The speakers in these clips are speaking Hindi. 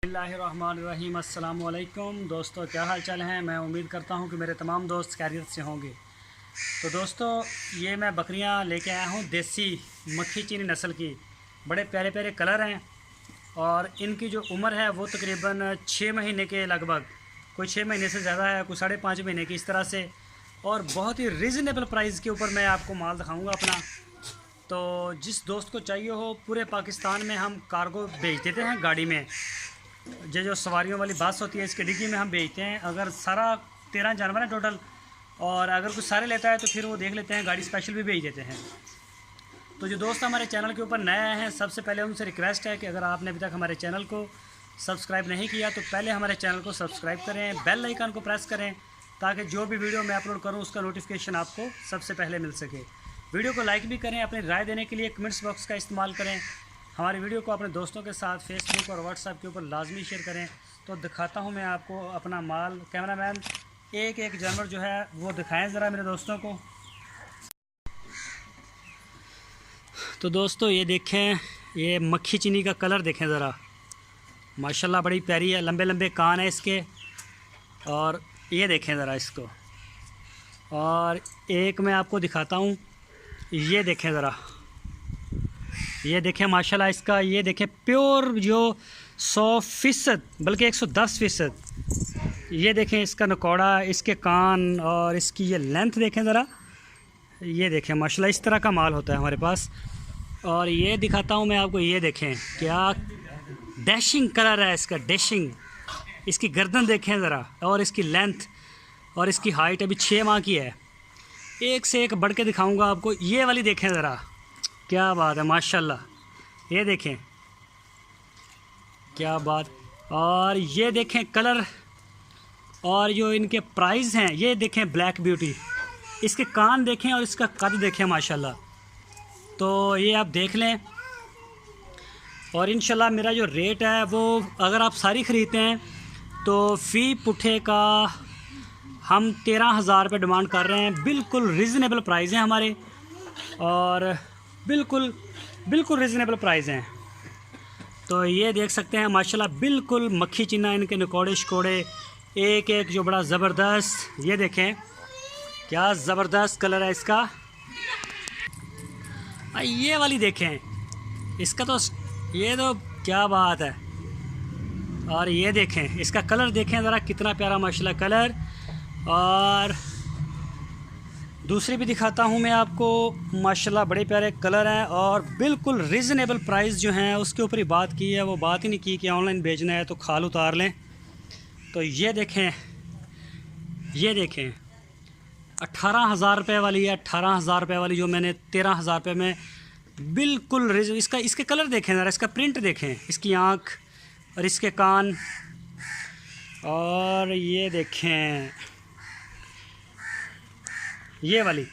बिस्मिल्लाहिर्रहमानिर्रहीम। अस्सलाम वालेकुम दोस्तों, क्या हाल चाल हैं। मैं उम्मीद करता हूं कि मेरे तमाम दोस्त खैरियत से होंगे। तो दोस्तों, ये मैं बकरियां लेके आया हूं देसी मक्खी चीनी नस्ल की। बड़े प्यारे प्यारे कलर हैं और इनकी जो उम्र है वो तकरीबन 6 महीने के लगभग, कोई 6 महीने से ज़्यादा है, कोई 5.5 महीने की, इस तरह से। और बहुत ही रीज़नेबल प्राइस के ऊपर मैं आपको माल दिखाऊँगा अपना। तो जिस दोस्त को चाहिए हो, पूरे पाकिस्तान में हम कार्गो भेज देते हैं गाड़ी में। जो सवारियों वाली बस होती है, इसके डिग्गी में हम भेजते हैं। अगर सारा 13 जानवर है टोटल, और अगर कुछ सारे लेता है तो फिर वो देख लेते हैं, गाड़ी स्पेशल भी भेज देते हैं। तो जो दोस्त हमारे चैनल के ऊपर नए आए हैं, सबसे पहले उनसे रिक्वेस्ट है कि अगर आपने अभी तक हमारे चैनल को सब्सक्राइब नहीं किया तो पहले हमारे चैनल को सब्सक्राइब करें, बेल आइकन को प्रेस करें, ताकि जो भी वीडियो मैं अपलोड करूं उसका नोटिफिकेशन आपको सबसे पहले मिल सके। वीडियो को लाइक भी करें, अपनी राय देने के लिए कमेंट्स बॉक्स का इस्तेमाल करें। हमारी वीडियो को अपने दोस्तों के साथ फेसबुक और व्हाट्सएप के ऊपर लाजमी शेयर करें। तो दिखाता हूं मैं आपको अपना माल। कैमरामैन एक एक जानवर जो है वो दिखाएं ज़रा मेरे दोस्तों को। तो दोस्तों ये देखें, ये मक्खी चीनी का कलर देखें ज़रा, माशाल्लाह बड़ी प्यारी है। लंबे लंबे कान है इसके, और ये देखें ज़रा इसको। और एक मैं आपको दिखाता हूँ, ये देखें ज़रा, ये देखें माशाल्लाह इसका, ये देखें प्योर जो 100% बल्कि 110%। ये देखें इसका नकौड़ा, इसके कान और इसकी ये लेंथ देखें ज़रा। ये देखें माशाल्लाह इस तरह का माल होता है हमारे पास। और ये दिखाता हूँ मैं आपको, ये देखें क्या डैशिंग कलर है इसका, डैशिंग। इसकी गर्दन देखें ज़रा, और इसकी लेंथ और इसकी हाइट अभी 6 माह की है। एक से एक बढ़ के दिखाऊंगा आपको। ये वाली देखें ज़रा, क्या बात है माशाल्लाह। ये देखें क्या बात। और ये देखें कलर, और जो इनके प्राइस हैं, ये देखें ब्लैक ब्यूटी। इसके कान देखें और इसका कद देखें माशाल्लाह। तो ये आप देख लें। और इंशाल्लाह मेरा जो रेट है वो, अगर आप सारी ख़रीदते हैं तो फ़ी पुट्ठे का हम 13,000 रुपये डिमांड कर रहे हैं। बिल्कुल रीज़नेबल प्राइस हैं हमारे, और बिल्कुल बिल्कुल रीज़नेबल प्राइस हैं। तो ये देख सकते हैं माशाल्लाह, बिल्कुल मक्खी चीना, इनके नकौड़े शकोड़े एक एक जो बड़ा ज़बरदस्त। ये देखें क्या ज़बरदस्त कलर है इसका। ये वाली देखें, इसका तो ये तो क्या बात है। और ये देखें इसका कलर देखें ज़रा, कितना प्यारा माशाल्लाह कलर। और दूसरी भी दिखाता हूँ मैं आपको, माशाल्लाह बड़े प्यारे कलर हैं और बिल्कुल रीज़नेबल प्राइस जो हैं उसके ऊपर ही बात की है। वो बात ही नहीं की कि ऑनलाइन भेजना है तो खाल उतार लें। तो ये देखें, ये देखें 18,000 रुपये वाली है। 18,000 रुपये वाली जो मैंने 13,000 रुपये में बिल्कुल इसका, इसके कलर देखें ज़रा, इसका प्रिंट देखें, इसकी आँख और इसके कान। और ये देखें ये वाली,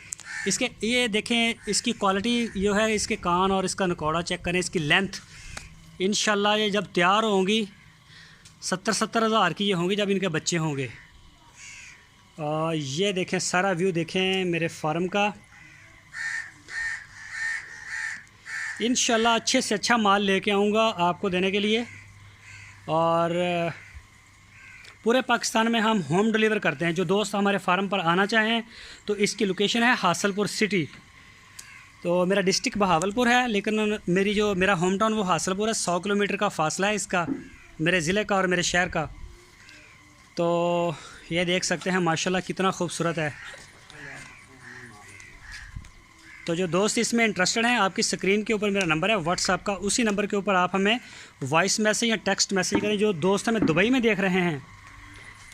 इसके ये देखें इसकी क्वालिटी जो है, इसके कान और इसका नकौड़ा चेक करें, इसकी लेंथ। इंशाल्लाह ये जब तैयार होंगी 70 हज़ार की ये होंगी जब इनके बच्चे होंगे। और ये देखें सारा व्यू देखें मेरे फार्म का। इंशाल्लाह अच्छे से अच्छा माल लेके आऊँगा आपको देने के लिए। और पूरे पाकिस्तान में हम होम डिलीवर करते हैं। जो दोस्त हमारे फार्म पर आना चाहें तो इसकी लोकेशन है हासलपुर सिटी। तो मेरा डिस्ट्रिक्ट बहावलपुर है, लेकिन मेरा होम टाउन वो हासलपुर है। 100 किलोमीटर का फासला है इसका, मेरे ज़िले का और मेरे शहर का। तो ये देख सकते हैं माशाल्लाह कितना खूबसूरत है। तो जो दोस्त इसमें इंटरेस्टेड हैं, आपकी स्क्रीन के ऊपर मेरा नंबर है व्हाट्सएप का, उसी नंबर के ऊपर आप हमें वॉइस मैसेज या टेक्स्ट मैसेज करें। जो दोस्त हमें दुबई में देख रहे हैं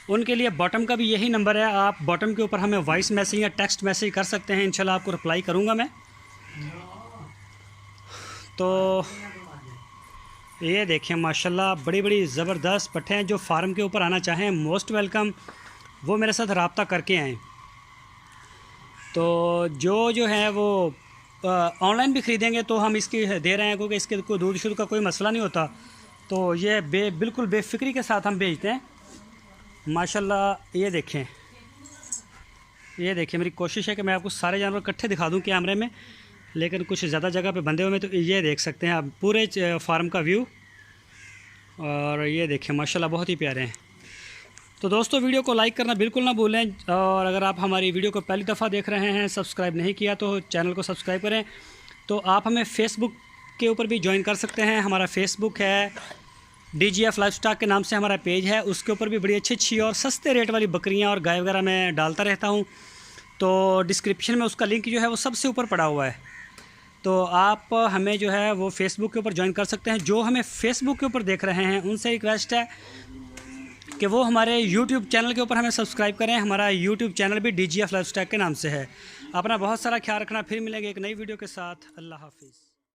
उनके लिए बॉटम का भी यही नंबर है, आप बॉटम के ऊपर हमें वॉइस मैसेज या टेक्स्ट मैसेज कर सकते हैं। इंशाल्लाह आपको रिप्लाई करूँगा मैं। तो ये देखें माशाल्लाह बड़ी बड़ी ज़बरदस्त पट्टे हैं। जो फार्म के ऊपर आना चाहें मोस्ट वेलकम, वो मेरे साथ रब्ता करके आएँ। तो जो है वो ऑनलाइन भी ख़रीदेंगे तो हम इसकी दे रहे हैं, क्योंकि इसके कोई दूध शुद्ध का कोई मसला नहीं होता। तो ये बिल्कुल बेफ़िक्री के साथ हम भेजते हैं माशाल्लाह। ये देखें, ये देखिए मेरी कोशिश है कि मैं आपको सारे जानवर इकट्ठे दिखा दूं कैमरे में, लेकिन कुछ ज़्यादा जगह पे बंधे हुए में। तो ये देख सकते हैं आप पूरे फार्म का व्यू। और ये देखें माशाल्लाह बहुत ही प्यारे हैं। तो दोस्तों वीडियो को लाइक करना बिल्कुल ना भूलें, और अगर आप हमारी वीडियो को पहली दफ़ा देख रहे हैं, सब्सक्राइब नहीं किया तो चैनल को सब्सक्राइब करें। तो आप हमें फ़ेसबुक के ऊपर भी ज्वाइन कर सकते हैं। हमारा फ़ेसबुक है DGF लाइवस्टॉक के नाम से हमारा पेज है, उसके ऊपर भी बड़ी अच्छी और सस्ते रेट वाली बकरियां और गाय वगैरह मैं डालता रहता हूं। तो डिस्क्रिप्शन में उसका लिंक जो है वो सबसे ऊपर पड़ा हुआ है, तो आप हमें जो है वो फ़ेसबुक के ऊपर ज्वाइन कर सकते हैं। जो हमें फ़ेसबुक के ऊपर देख रहे हैं उनसे रिक्वेस्ट है कि वो हमारे यूट्यूब चैनल के ऊपर हमें सब्सक्राइब करें। हमारा यूट्यूब चैनल भी DGF लाइवस्टॉक के नाम से है। अपना बहुत सारा ख्याल रखना, फिर मिलेंगे एक नई वीडियो के साथ। अल्लाह हाफिज़।